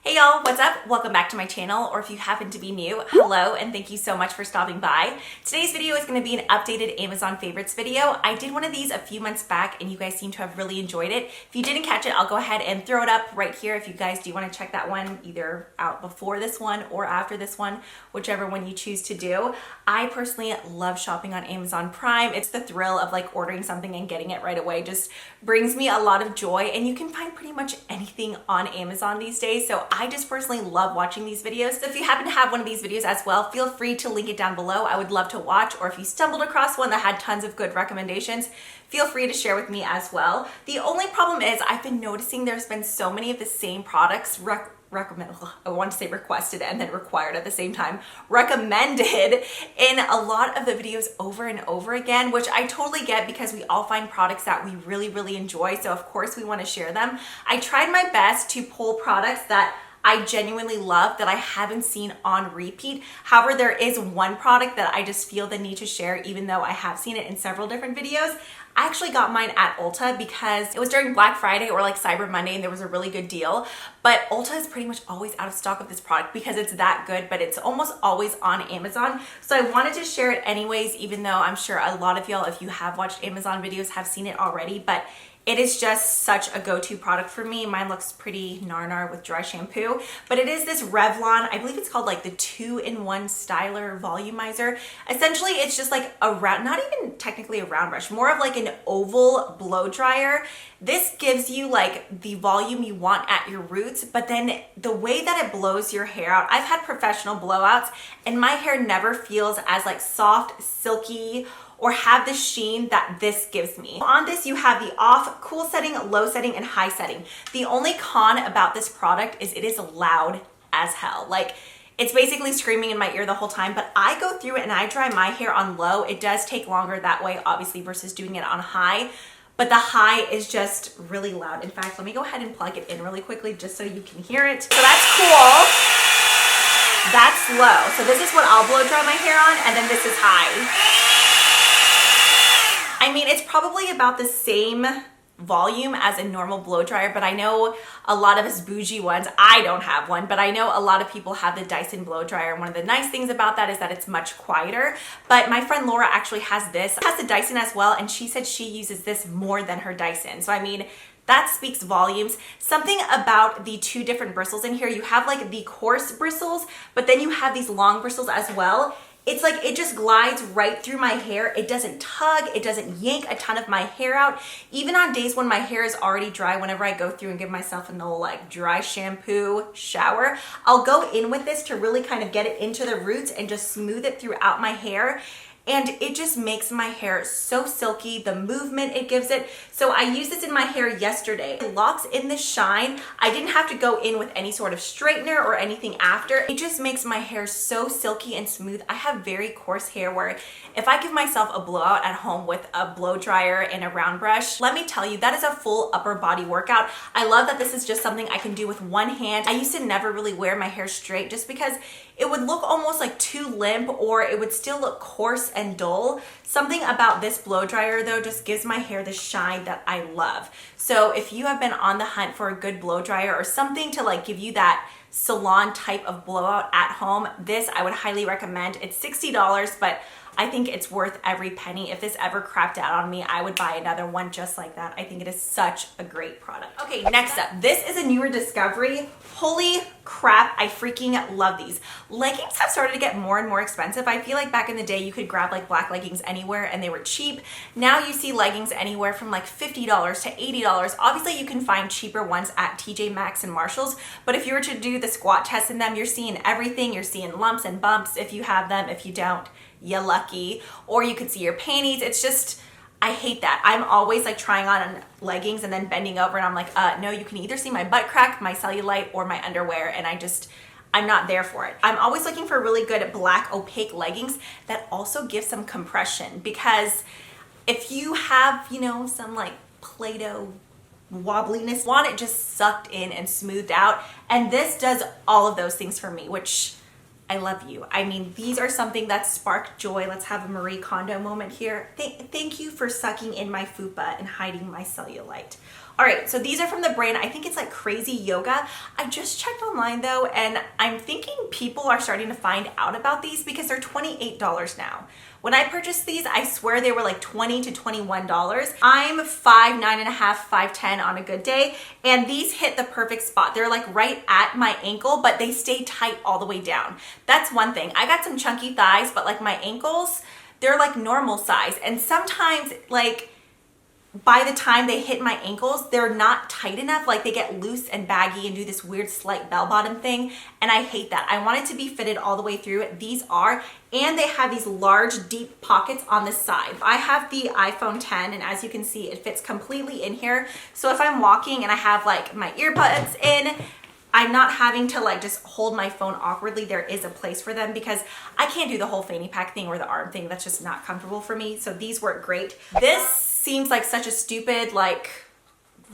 Hey y'all, what's up? Welcome back to my channel, or if you happen to be new, hello and thank you so much for stopping by. Today's video is going to be an updated Amazon favorites video. I did one of these a few months back and you guys seem to have really enjoyed it. If you didn't catch it, I'll go ahead and throw it up right here if you guys do want to check that one either out before this one or after this one, whichever one you choose to do. I personally love shopping on Amazon Prime. It's the thrill of like ordering something and getting it right away. Just brings me a lot of joy, and you can find pretty much anything on Amazon these days. So I just personally love watching these videos. So if you happen to have one of these videos as well, feel free to link it down below. I would love to watch, or if you stumbled across one that had tons of good recommendations, feel free to share with me as well. The only problem is I've been noticing there's been so many of the same products requested and then required at the same time, recommended in a lot of the videos over and over again, which I totally get because we all find products that we really enjoy. So of course we want to share them. I tried my best to pull products that I genuinely love that I haven't seen on repeat. However, there is one product that I just feel the need to share, even though I have seen it in several different videos. I actually got mine at Ulta because it was during Black Friday or like Cyber Monday and there was a really good deal. But Ulta is pretty much always out of stock of this product because it's that good, but it's almost always on Amazon. So I wanted to share it anyways, even though I'm sure a lot of y'all, if you have watched Amazon videos, have seen it already. But it is just such a go-to product for me. Mine looks pretty nar with dry shampoo, but it is this Revlon, I believe it's called like the 2-in-1 Styler Volumizer. Essentially, it's just like a round, not even technically a round brush, more of like an oval blow dryer. This gives you like the volume you want at your roots, but then the way that it blows your hair out, I've had professional blowouts and my hair never feels as like soft, silky, or have the sheen that this gives me. On this, you have the off, cool setting, low setting, and high setting. The only con about this product is it is loud as hell. Like, it's basically screaming in my ear the whole time, but I go through it and I dry my hair on low. It does take longer that way, obviously, versus doing it on high, but the high is just really loud. In fact, let me go ahead and plug it in really quickly just so you can hear it. So that's cool. That's low. So this is what I'll blow dry my hair on, and then this is high. I mean, it's probably about the same volume as a normal blow dryer, but I know a lot of us bougie ones, I don't have one, but I know a lot of people have the Dyson blow dryer. And one of the nice things about that is that it's much quieter. But my friend Laura actually has this, has the Dyson as well, and she said she uses this more than her Dyson. So I mean, that speaks volumes. Something about the two different bristles in here, you have like the coarse bristles, but then you have these long bristles as well. It's like it just glides right through my hair. It doesn't tug, it doesn't yank a ton of my hair out. Even on days when my hair is already dry, whenever I go through and give myself a little like dry shampoo shower, I'll go in with this to really kind of get it into the roots and just smooth it throughout my hair. And it just makes my hair so silky, the movement it gives it. So I used this in my hair yesterday. It locks in the shine. I didn't have to go in with any sort of straightener or anything after. It just makes my hair so silky and smooth. I have very coarse hair where if I give myself a blowout at home with a blow dryer and a round brush, let me tell you, that is a full upper body workout. I love that this is just something I can do with one hand. I used to never really wear my hair straight just because it would look almost like too limp, or it would still look coarse and dull. Something about this blow dryer though just gives my hair the shine that I love. So if you have been on the hunt for a good blow dryer or something to like give you that salon type of blowout at home, this I would highly recommend. It's $60, but I think it's worth every penny. If this ever crapped out on me, I would buy another one just like that. I think it is such a great product. Okay, next up, this is a newer discovery. Holy crap, I freaking love these. Leggings have started to get more and more expensive. I feel like back in the day, you could grab like black leggings anywhere and they were cheap. Now you see leggings anywhere from like $50 to $80. Obviously, you can find cheaper ones at TJ Maxx and Marshalls, but if you were to do the squat test in them, you're seeing everything. You're seeing lumps and bumps if you have them. If you don't, you're lucky. Or you could see your panties. It's just, I hate that. I'm always like trying on leggings and then bending over and I'm like, no, you can either see my butt crack, my cellulite, or my underwear. And I'm not there for it. I'm always looking for really good black opaque leggings that also give some compression, because if you have, you know, some like Play-Doh wobbliness, want it just sucked in and smoothed out. And this does all of those things for me, which I love you. I mean, these are something that spark joy. Let's have a Marie Kondo moment here. Thank you for sucking in my fupa and hiding my cellulite. All right, so these are from the brand, I think it's like Crazy Yoga. I just checked online though, and I'm thinking people are starting to find out about these because they're $28 now. When I purchased these, I swear they were like $20 to $21. I'm 5'9.5", 5'10" on a good day, and these hit the perfect spot. They're like right at my ankle, but they stay tight all the way down. That's one thing. I got some chunky thighs, but like my ankles, they're like normal size. And sometimes like by the time they hit my ankles, they're not tight enough. Like they get loose and baggy and do this weird slight bell bottom thing. And I hate that. I want it to be fitted all the way through. These are, and they have these large, deep pockets on the side. I have the iPhone 10, and as you can see, it fits completely in here. So if I'm walking and I have like my earbuds in, I'm not having to like just hold my phone awkwardly. There is a place for them because I can't do the whole fanny pack thing or the arm thing. That's just not comfortable for me. So these work great. This seems like such a stupid, like,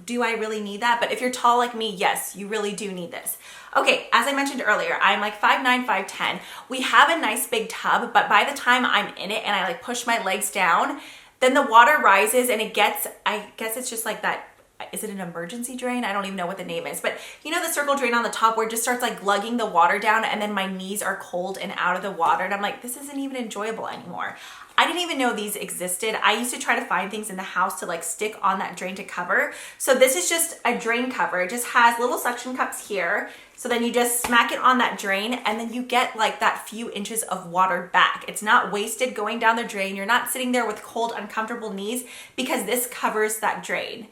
do I really need that? But if you're tall like me, yes, you really do need this. Okay, as I mentioned earlier, I'm like 5'9", 5'10". We have a nice big tub, but by the time I'm in it and I like push my legs down, then the water rises and it gets, I guess it's just like that, is it an emergency drain? I don't even know what the name is, but you know the circle drain on the top where it just starts like lugging the water down and then my knees are cold and out of the water and I'm like, this isn't even enjoyable anymore. I didn't even know these existed. I used to try to find things in the house to like stick on that drain to cover. So this is just a drain cover. It just has little suction cups here. So then you just smack it on that drain and then you get like that few inches of water back. It's not wasted going down the drain. You're not sitting there with cold, uncomfortable knees because this covers that drain.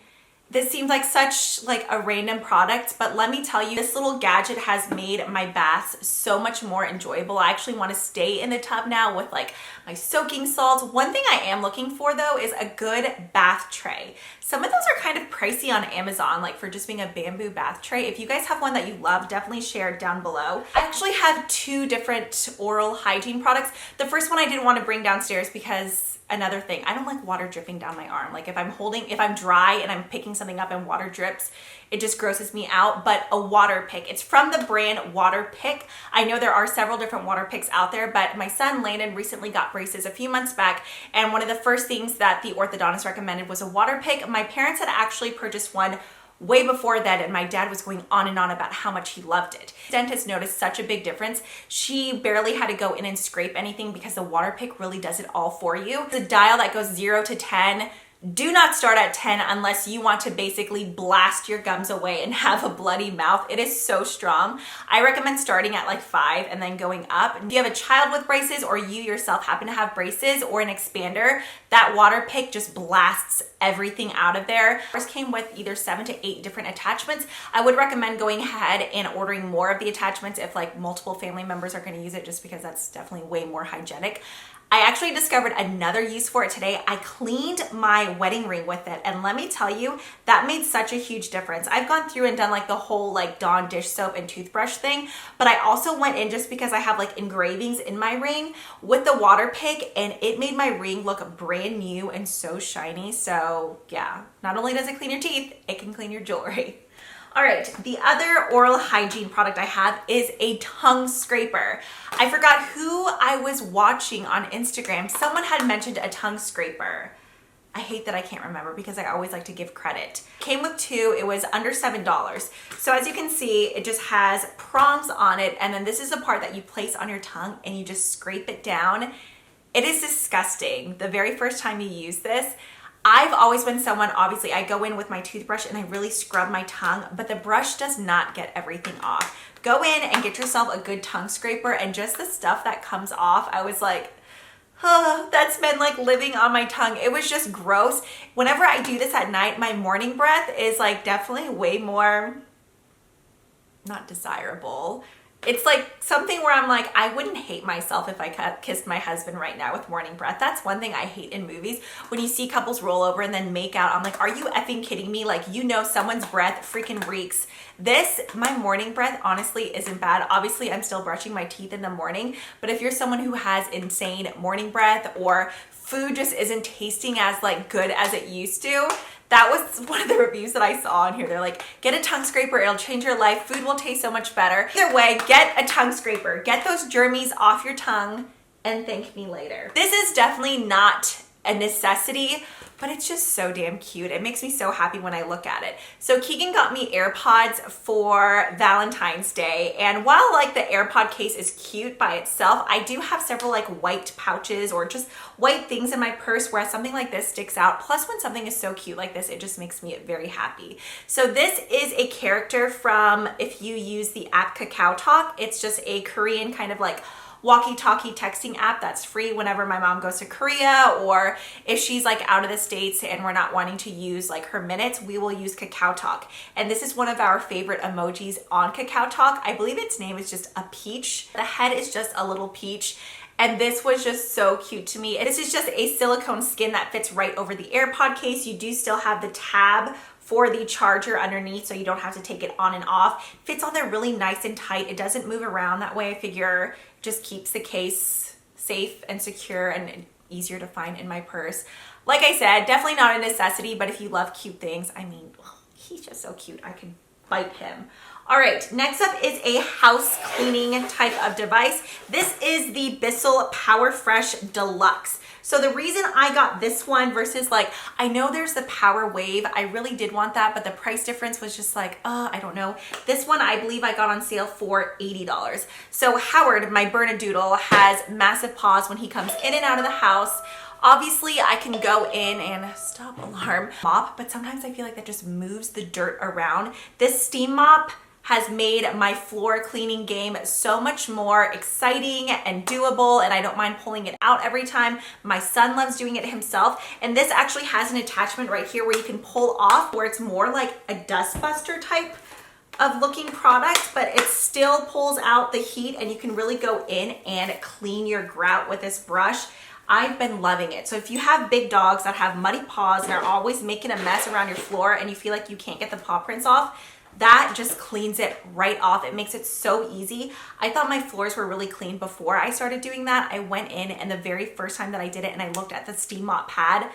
This seems like such like a random product, but let me tell you, this little gadget has made my baths so much more enjoyable. I actually want to stay in the tub now with like my soaking salts. One thing I am looking for though is a good bath tray. Some of those are kind of pricey on Amazon, like for just being a bamboo bath tray. If you guys have one that you love, definitely share it down below. I actually have two different oral hygiene products. The first one I didn't want to bring downstairs because another thing, I don't like water dripping down my arm. Like if I'm dry and I'm picking something up and water drips, it just grosses me out. But a water pick, it's from the brand Water Pick. I know there are several different water picks out there, but my son Landon recently got braces a few months back. And one of the first things that the orthodontist recommended was a water pick. My parents had actually purchased one way before that, and my dad was going on and on about how much he loved it. The dentist noticed such a big difference. She barely had to go in and scrape anything because the water pick really does it all for you. The dial that goes 0 to 10. Do not start at 10 unless you want to basically blast your gums away and have a bloody mouth. It is so strong. I recommend starting at like 5 and then going up. If you have a child with braces or you yourself happen to have braces or an expander, that water pick just blasts everything out of there. Ours came with either 7 to 8 different attachments. I would recommend going ahead and ordering more of the attachments if like multiple family members are going to use it, just because that's definitely way more hygienic. I actually discovered another use for it today. I cleaned my wedding ring with it, and let me tell you, that made such a huge difference. I've gone through and done like the whole like Dawn dish soap and toothbrush thing, but I also went in just because I have like engravings in my ring with the water pick, and it made my ring look brand new and so shiny. So yeah, not only does it clean your teeth, it can clean your jewelry. All right, the other oral hygiene product I have is a tongue scraper. I forgot who I was watching on Instagram. Someone had mentioned a tongue scraper. I hate that I can't remember because I always like to give credit. Came with 2, it was under $7. So as you can see, it just has prongs on it, and then this is the part that you place on your tongue and you just scrape it down. It is disgusting the very first time you use this. I've always been someone, obviously, I go in with my toothbrush and I really scrub my tongue, but the brush does not get everything off. Go in and get yourself a good tongue scraper, and just the stuff that comes off, I was like, oh, that's been like living on my tongue. It was just gross. Whenever I do this at night, my morning breath is like definitely way more, not desirable. It's like something where I'm like, I wouldn't hate myself if I kissed my husband right now with morning breath. That's one thing I hate in movies. When you see couples roll over and then make out, I'm like, are you effing kidding me? Like, you know, someone's breath freaking reeks. This, my morning breath, honestly isn't bad. Obviously, I'm still brushing my teeth in the morning, but if you're someone who has insane morning breath or food just isn't tasting as like good as it used to, that was one of the reviews that I saw on here. They're like, get a tongue scraper, it'll change your life. Food will taste so much better. Either way, get a tongue scraper. Get those germies off your tongue and thank me later. This is definitely not a necessity, but it's just so damn cute. It makes me so happy when I look at it. So Keegan got me AirPods for Valentine's Day, and while like the AirPod case is cute by itself, I do have several like white pouches or just white things in my purse where something like this sticks out. Plus, when something is so cute like this, it just makes me very happy. So this is a character from, if you use the app KakaoTalk, it's just a Korean kind of like walkie-talkie texting app that's free whenever my mom goes to Korea, or if she's like out of the States and we're not wanting to use like her minutes, we will use KakaoTalk. And this is one of our favorite emojis on KakaoTalk. I believe its name is just a peach. The head is just a little peach. And this was just so cute to me. This is just a silicone skin that fits right over the AirPod case. You do still have the tab for the charger underneath, so you don't have to take it on and off. Fits on there really nice and tight. It doesn't move around. That way I figure just keeps the case safe and secure and easier to find in my purse. Like I said, definitely not a necessity, but if you love cute things, I mean, he's just so cute. I could bite him. All right, next up is a house cleaning type of device. This is the Bissell Power Fresh Deluxe. So the reason I got this one versus like, I know there's the Power Wave. I really did want that, but the price difference was just like, I don't know. This one, I believe I got on sale for $80. So Howard, my Bernedoodle, has massive paws when he comes in and out of the house. Obviously, I can go in and stop alarm mop, but sometimes I feel like that just moves the dirt around. This steam mop has made my floor cleaning game so much more exciting and doable, and I don't mind pulling it out every time. My son loves doing it himself, and this actually has an attachment right here where you can pull off, where it's more like a dust buster type of looking product, but it still pulls out the heat, and you can really go in and clean your grout with this brush. I've been loving it. So if you have big dogs that have muddy paws and are always making a mess around your floor and you feel like you can't get the paw prints off, that just cleans it right off. It makes it so easy. I thought my floors were really clean before I started doing that. I went in, and the very first time that I did it and I looked at the steam mop pad,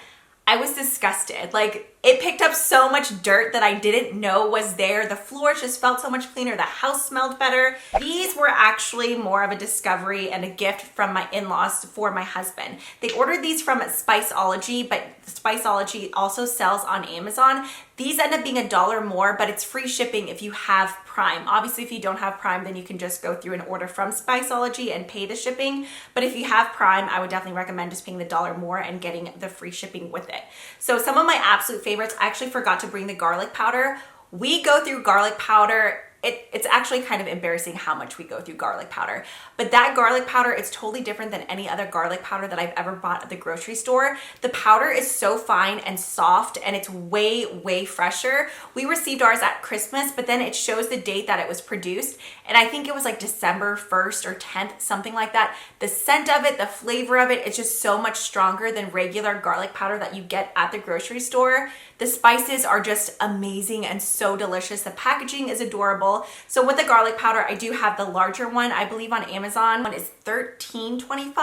I was disgusted. Like, it picked up so much dirt that I didn't know was there. The floors just felt so much cleaner. The house smelled better. These were actually more of a discovery and a gift from my in-laws for my husband. They ordered these from Spiceology, but Spiceology also sells on Amazon. These end up being $1 more, but it's free shipping if you have Prime. Obviously, if you don't have Prime, then you can just go through and order from Spiceology and pay the shipping. But if you have Prime, I would definitely recommend just paying the $1 more and getting the free shipping with it. So some of my absolute favorites, I actually forgot to bring the garlic powder. We go through garlic powder. It's actually kind of embarrassing how much we go through garlic powder. But that garlic powder is totally different than any other garlic powder that I've ever bought at the grocery store. The powder is so fine and soft, and it's way, way fresher. We received ours at Christmas, but then it shows the date that it was produced. And I think it was like December 1st or 10th, something like that. The scent of it, the flavor of it, it's just so much stronger than regular garlic powder that you get at the grocery store. The spices are just amazing and so delicious. The packaging is adorable. So with the garlic powder, I do have the larger one. I believe on Amazon one is $13.25.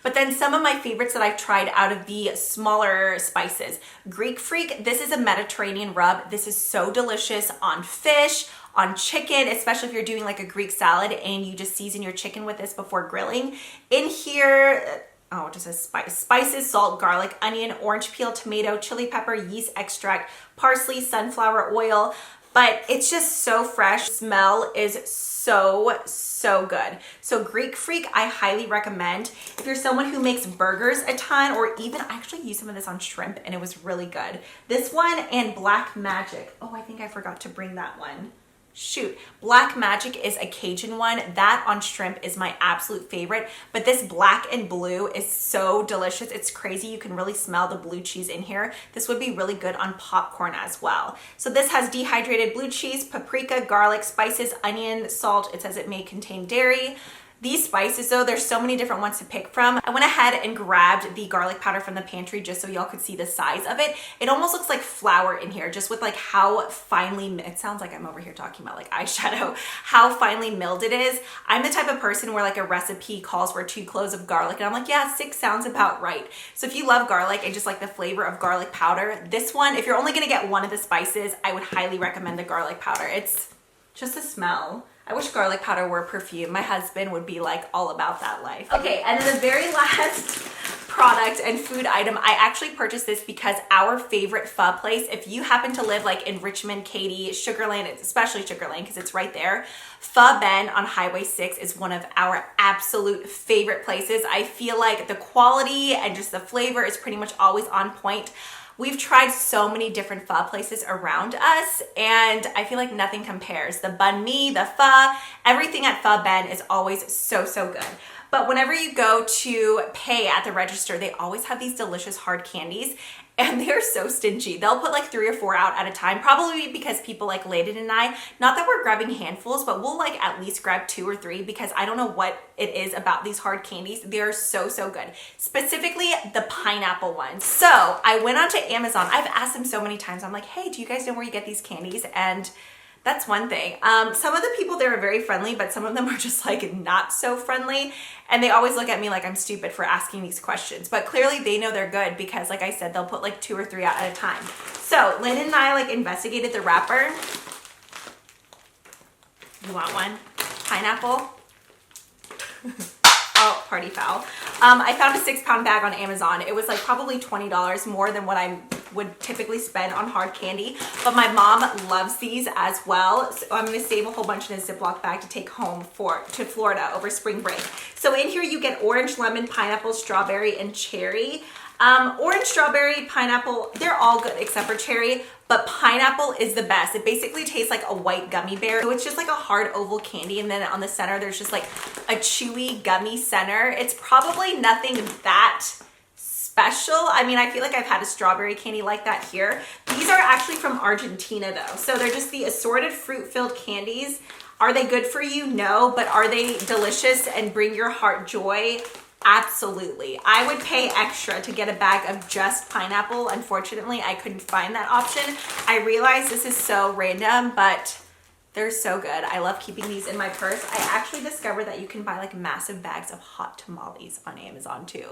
But then some of my favorites that I've tried out of the smaller spices. Greek Freak, this is a Mediterranean rub. This is so delicious on fish, on chicken, especially if you're doing like a Greek salad and you just season your chicken with this before grilling. In here, it just says spices, salt, garlic, onion, orange peel, tomato, chili pepper, yeast extract, parsley, sunflower oil. But it's just so fresh. Smell is so good. So Greek Freak, I highly recommend. If you're someone who makes burgers a ton, or even I actually used some of this on shrimp and it was really good. This one and Black Magic. Oh, I think I forgot to bring that one. Shoot, Black Magic is a Cajun one. That on shrimp is my absolute favorite, but this black and blue is so delicious. It's crazy. You can really smell the blue cheese in here. This would be really good on popcorn as well. So this has dehydrated blue cheese, paprika, garlic, spices, onion, salt. It says it may contain dairy. These spices though, there's so many different ones to pick from. I went ahead and grabbed the garlic powder from the pantry just so y'all could see the size of it. It almost looks like flour in here, just with like how finely, it sounds like I'm over here talking about like eyeshadow, how finely milled it is. I'm the type of person where like a recipe calls for 2 cloves of garlic and I'm like, yeah, 6 sounds about right. So if you love garlic and just like the flavor of garlic powder, this one, if you're only gonna get one of the spices, I would highly recommend the garlic powder. It's just a smell. I wish garlic powder were perfume. My husband would be like all about that life. Okay, and then the very last product and food item. I actually purchased this because our favorite pho place, if you happen to live like in Richmond, Katy, Sugar Land, especially Sugar Land because it's right there, Pho Ben on Highway 6 is one of our absolute favorite places. I feel like the quality and just the flavor is pretty much always on point. We've tried so many different pho places around us and I feel like nothing compares. The banh mi, the pho, everything at Pho Ben is always so, so good. But whenever you go to pay at the register, they always have these delicious hard candies and they're so stingy. They'll put like 3 or 4 out at a time, probably because people like Layden and I, not that we're grabbing handfuls, but we'll like at least grab 2 or 3 because I don't know what it is about these hard candies. They're so, so good. Specifically the pineapple ones. So I went onto Amazon. I've asked them so many times. I'm like, hey, do you guys know where you get these candies? And that's one thing. Some of the people there are very friendly, but some of them are just like not so friendly. And they always look at me like I'm stupid for asking these questions. But clearly they know they're good because like I said, they'll put like 2 or 3 out at a time. So Lynn and I like investigated the wrapper. You want one? Pineapple? Oh, party foul. I found a 6-pound bag on Amazon. It was like probably $20 more than what I would typically spend on hard candy, but my mom loves these as well. So I'm gonna save a whole bunch in a Ziploc bag to take home to Florida over spring break. So in here you get orange, lemon, pineapple, strawberry, and cherry. Orange, strawberry, pineapple, they're all good except for cherry, but pineapple is the best. It basically tastes like a white gummy bear. So it's just like a hard oval candy and then on the center there's just like a chewy gummy center. It's probably nothing that special. I mean, I feel like I've had a strawberry candy like that here. These are actually from Argentina though. So they're just the assorted fruit-filled candies. Are they good for you? No, but are they delicious and bring your heart joy? Absolutely. I would pay extra to get a bag of just pineapple. Unfortunately, I couldn't find that option. I realize this is so random, but they're so good. I love keeping these in my purse. I actually discovered that you can buy like massive bags of hot tamales on Amazon too.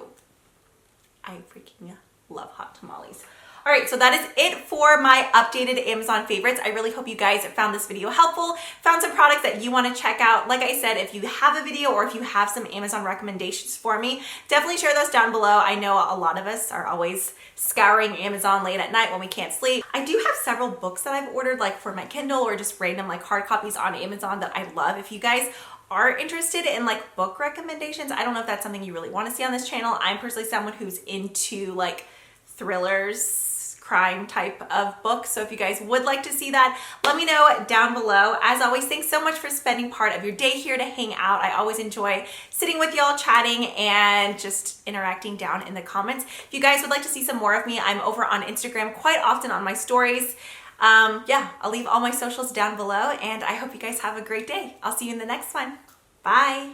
I freaking love hot tamales. All right, so that is it for my updated Amazon favorites. I really hope you guys found this video helpful, found some products that you want to check out. Like I said, if you have a video or if you have some Amazon recommendations for me, definitely share those down below. I know a lot of us are always scouring Amazon late at night when we can't sleep. I do have several books that I've ordered like for my Kindle or just random like hard copies on Amazon that I love. If you guys are interested in like book recommendations, I don't know if that's something you really want to see on this channel. I'm personally someone who's into like thrillers, crime type of books. So if you guys would like to see that, let me know down below. As always, thanks so much for spending part of your day here to hang out. I always enjoy sitting with y'all, chatting and just interacting down in the comments. If you guys would like to see some more of me, I'm over on Instagram quite often on my stories. Yeah, I'll leave all my socials down below and I hope you guys have a great day. I'll see you in the next one. Bye.